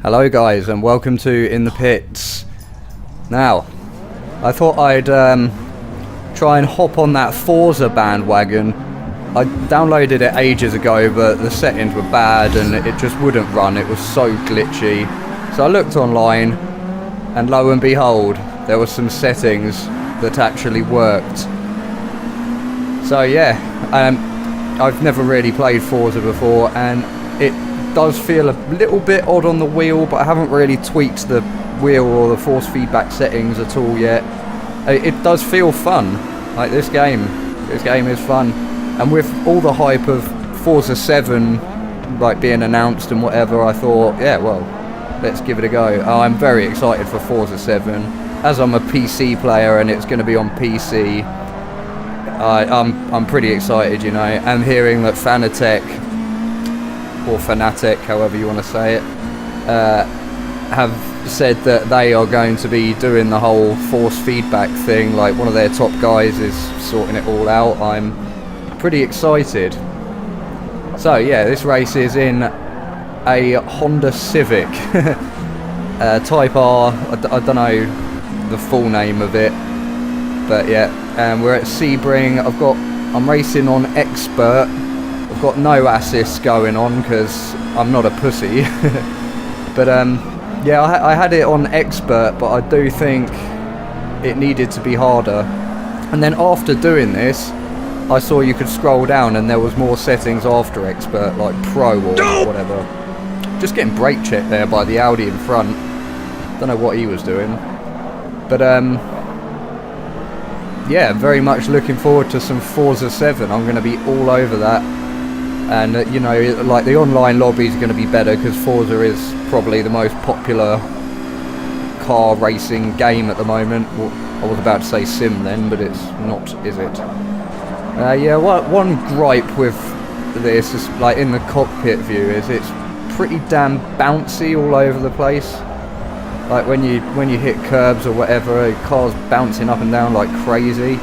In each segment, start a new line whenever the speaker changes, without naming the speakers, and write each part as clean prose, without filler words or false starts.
Hello guys, and welcome to In the Pits. Now, I thought I'd try and hop on that Forza bandwagon. I downloaded it ages ago, but the settings were bad and it just wouldn't run. It was so glitchy. So I looked online, and lo and behold, there were some settings that actually worked. So yeah, I've never really played Forza before, and it does feel a little bit odd on the wheel, but I haven't really tweaked the wheel or the force feedback settings at all yet. It does feel fun. Like this game is fun, and with all the hype of Forza 7 like being announced and whatever, I thought, yeah, well, let's give it a go. I'm very excited for Forza 7, as I'm a PC player and it's going to be on PC. I'm pretty excited, you know, and hearing that Fanatec, or Fanatic, however you want to say it, have said that they are going to be doing the whole force feedback thing. Like, one of their top guys is sorting it all out. I'm pretty excited. So yeah, this race is in a Honda Civic Type R. I don't know the full name of it, but yeah, and we're at Sebring. I'm racing on Expert. I've got no assists going on because I'm not a pussy. But yeah, I had it on Expert, but I do think it needed to be harder. And then after doing this, I saw you could scroll down and there was more settings after Expert, like Pro or whatever. Just getting brake checked there by the Audi in front. Don't know what he was doing. But yeah, very much looking forward to some Forza 7. I'm going to be all over that. And you know, like, the online lobbies are going to be better because Forza is probably the most popular car racing game at the moment. Well, I was about to say sim then, but it's not, is it? Yeah, one gripe with this is, like, in the cockpit view, is it's pretty damn bouncy all over the place. Like when you hit curbs or whatever, the car's bouncing up and down like crazy,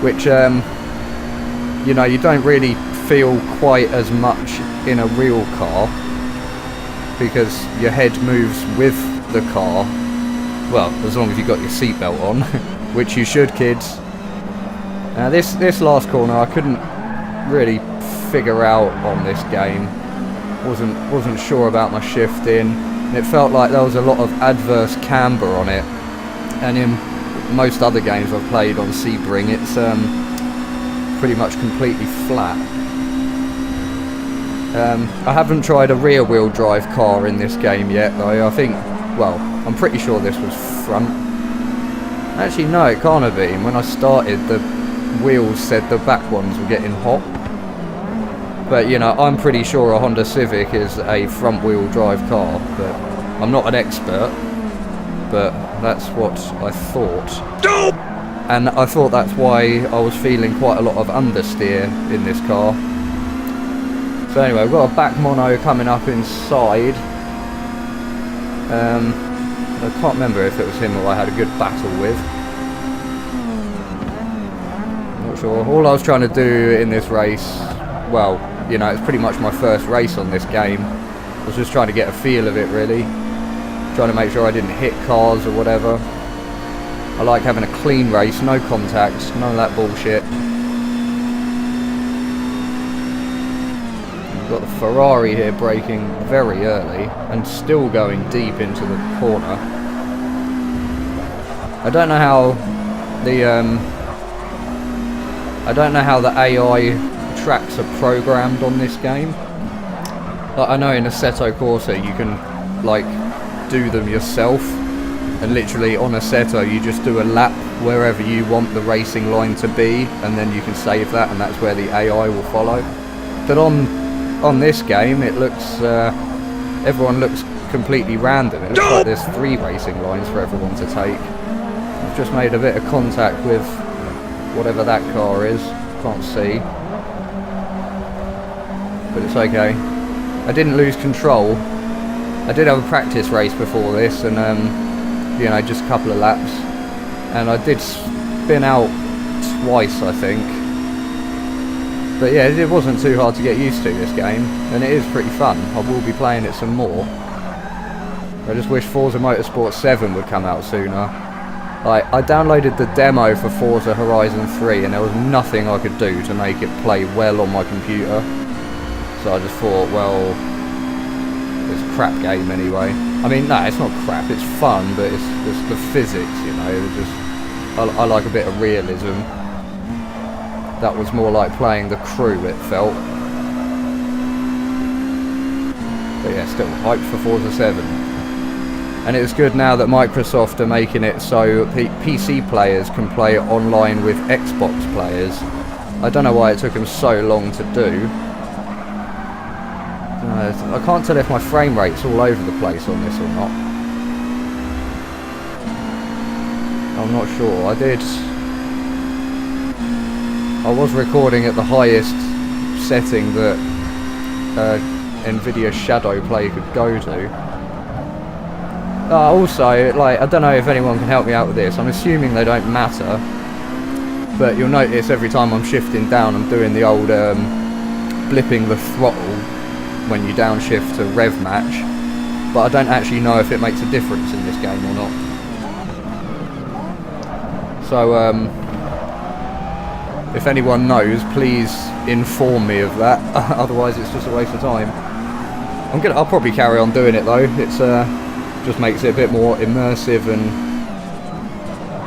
which you know, you don't really feel quite as much in a real car because your head moves with the car. Well, as long as you've got your seatbelt on, which you should, kids. This last corner I couldn't really figure out on this game. Wasn't sure about my shifting. It felt like there was a lot of adverse camber on it, and in most other games I've played on Sebring, it's pretty much completely flat. I haven't tried a rear wheel drive car in this game yet though. I think, well, I'm pretty sure this was front. Actually no, it can't have been. When I started, the wheels said the back ones were getting hot. But you know, I'm pretty sure a Honda Civic is a front wheel drive car, but I'm not an expert, but that's what I thought. And I thought that's why I was feeling quite a lot of understeer in this car. So anyway, we've got a back mono coming up inside. I can't remember if it was him or I had a good battle with. Not sure. All I was trying to do in this race, well, you know, it's pretty much my first race on this game. I was just trying to get a feel of it, really. Trying to make sure I didn't hit cars or whatever. I like having a clean race, no contacts, none of that bullshit. We've got the Ferrari here braking very early and still going deep into the corner. I don't know how the AI tracks are programmed on this game. Like, I know in Assetto Corsa you can like do them yourself, and literally on Assetto you just do a lap wherever you want the racing line to be, and then you can save that, and that's where the AI will follow. But on this game it looks everyone looks completely random. It looks like there's 3 racing lines for everyone to take. I've just made a bit of contact with whatever that car is, can't see, but it's okay. I didn't lose control. I did have a practice race before this, and you know, just a couple of laps, and I did spin out twice, I think. But yeah, it wasn't too hard to get used to, this game, and it is pretty fun. I will be playing it some more. I just wish Forza Motorsport 7 would come out sooner. Like, I downloaded the demo for Forza Horizon 3 and there was nothing I could do to make it play well on my computer. So I just thought, well, it's a crap game anyway. I mean, no, it's not crap, it's fun, but it's just the physics, you know, I like a bit of realism. That was more like playing The Crew, it felt. But yeah, still hyped for Forza 7. And it's good now that Microsoft are making it so PC players can play online with Xbox players. I don't know why it took them so long to do. I can't tell if my frame rate's all over the place on this or not. I'm not sure. I was recording at the highest setting that Nvidia Shadow Play could go to. Also, like, I don't know if anyone can help me out with this. I'm assuming they don't matter, but you'll notice every time I'm shifting down, I'm doing the old blipping the throttle when you downshift to rev match. But I don't actually know if it makes a difference in this game or not. So, if anyone knows, please inform me of that. Otherwise, it's just a waste of time. I'll probably carry on doing it though. It's just makes it a bit more immersive, and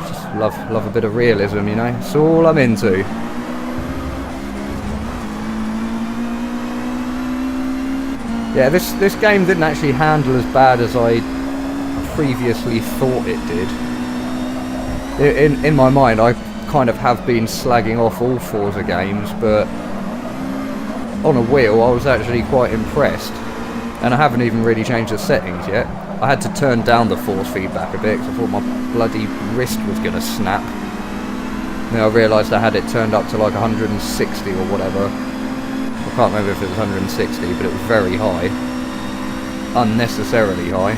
just love a bit of realism, you know. It's all I'm into. Yeah, this game didn't actually handle as bad as I previously thought it did. In my mind, I kind of have been slagging off all Forza games, but on a wheel I was actually quite impressed. And I haven't even really changed the settings yet. I had to turn down the force feedback a bit because I thought my bloody wrist was going to snap. Then I realised I had it turned up to like 160 or whatever. I can't remember if it was 160, but it was very high. Unnecessarily high.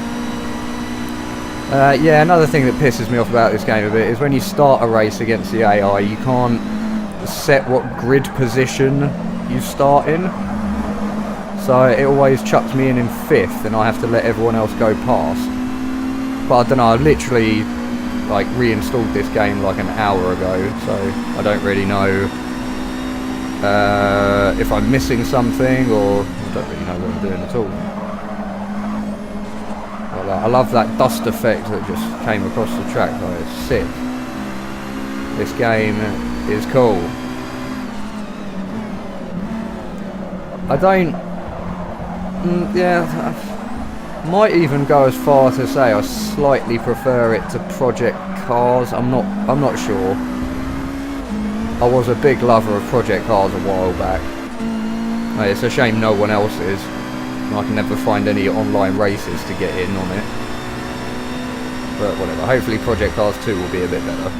Yeah, another thing that pisses me off about this game a bit is when you start a race against the AI, you can't set what grid position you start in. So it always chucks me in 5th and I have to let everyone else go past. But I don't know, I literally like reinstalled this game like an hour ago, so I don't really know if I'm missing something, or I don't really know what I'm doing at all. Well, I love that dust effect that just came across the track, though. It's sick. This game is cool. I don't... yeah, I might even go as far to say I slightly prefer it to Project Cars. I'm not sure. I was a big lover of Project Cars a while back. It's a shame no one else is. I can never find any online races to get in on it. But whatever, hopefully Project Cars 2 will be a bit better.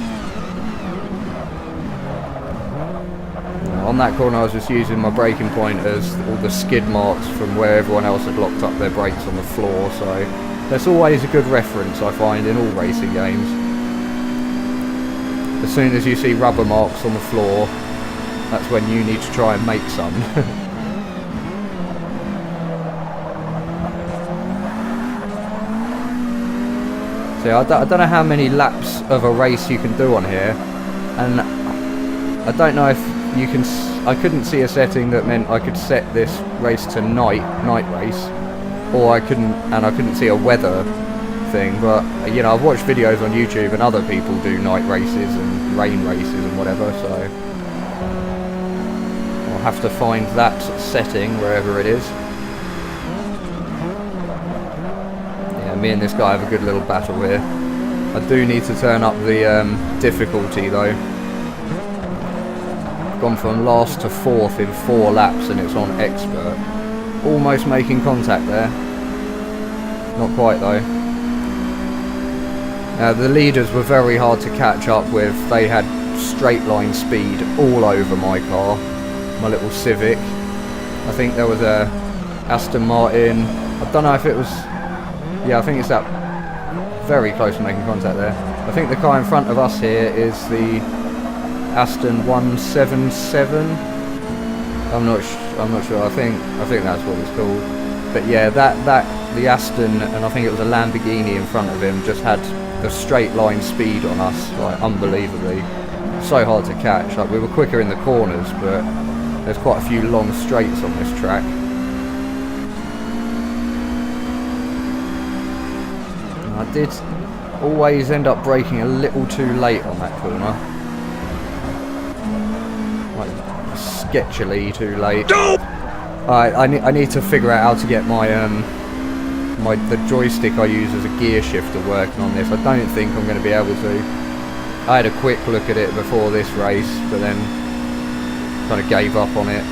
On that corner I was just using my braking point as all the skid marks from where everyone else had locked up their brakes on the floor, so that's always a good reference I find in all racing games. As soon as you see rubber marks on the floor, that's when you need to try and make some. So I don't know how many laps of a race you can do on here, and I don't know if you can... I couldn't see a setting that meant I could set this race to night race, or I couldn't see a weather thing, but you know, I've watched videos on YouTube and other people do night races and rain races and whatever, so I'll have to find that setting wherever it is. Yeah, me and this guy have a good little battle here. I do need to turn up the difficulty though. I've gone from last to 4th in 4 laps and it's on expert. Almost making contact there. Not quite though. The leaders were very hard to catch up with. They had straight line speed all over my car, my little Civic. I think there was a Aston Martin. I don't know if it was... Yeah, I think it's that... Very close to making contact there. I think the car in front of us here is the Aston 177. I'm not sure. I think that's what it's called. But yeah, the Aston, and I think it was a Lamborghini in front of him, just had the straight line speed on us, like unbelievably. So hard to catch. Like, we were quicker in the corners, but there's quite a few long straights on this track. And I did always end up braking a little too late on that corner. Like, sketchily too late. I need to figure out how to get my the joystick I use as a gear shifter working on this. I don't think I'm going to be able to. I had a quick look at it before this race, but then kind of gave up on it.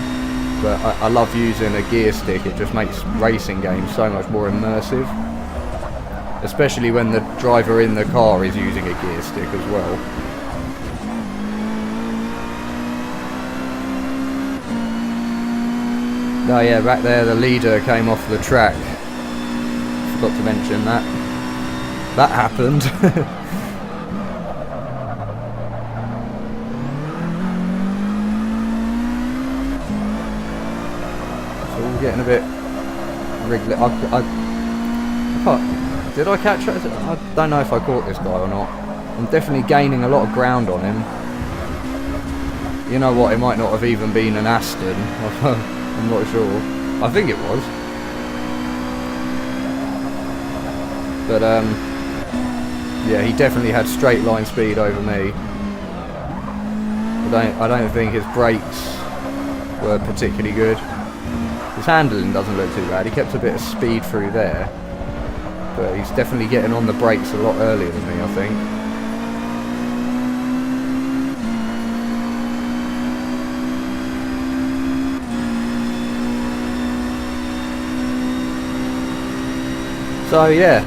But I love using a gear stick. It just makes racing games so much more immersive, especially when the driver in the car is using a gear stick as well. Oh yeah, back there the leader came off the track. Forgot to mention that. That happened. So we're getting a bit wriggly. I can't. Did I catch it? I don't know if I caught this guy or not. I'm definitely gaining a lot of ground on him. You know what? It might not have even been an Aston. I'm not sure. I think it was. But yeah, he definitely had straight line speed over me. I don't think his brakes were particularly good. His handling doesn't look too bad. He kept a bit of speed through there, but he's definitely getting on the brakes a lot earlier than me, I think. So yeah,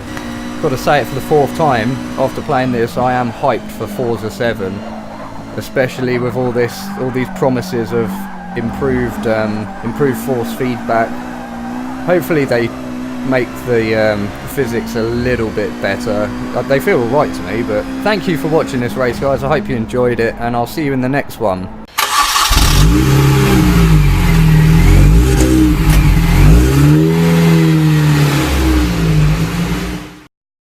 got to say it for the 4th time after playing this, I am hyped for Forza 7, especially with all these promises of improved force feedback. Hopefully they make the physics a little bit better. They feel alright to me, but thank you for watching this race, guys. I hope you enjoyed it, and I'll see you in the next one.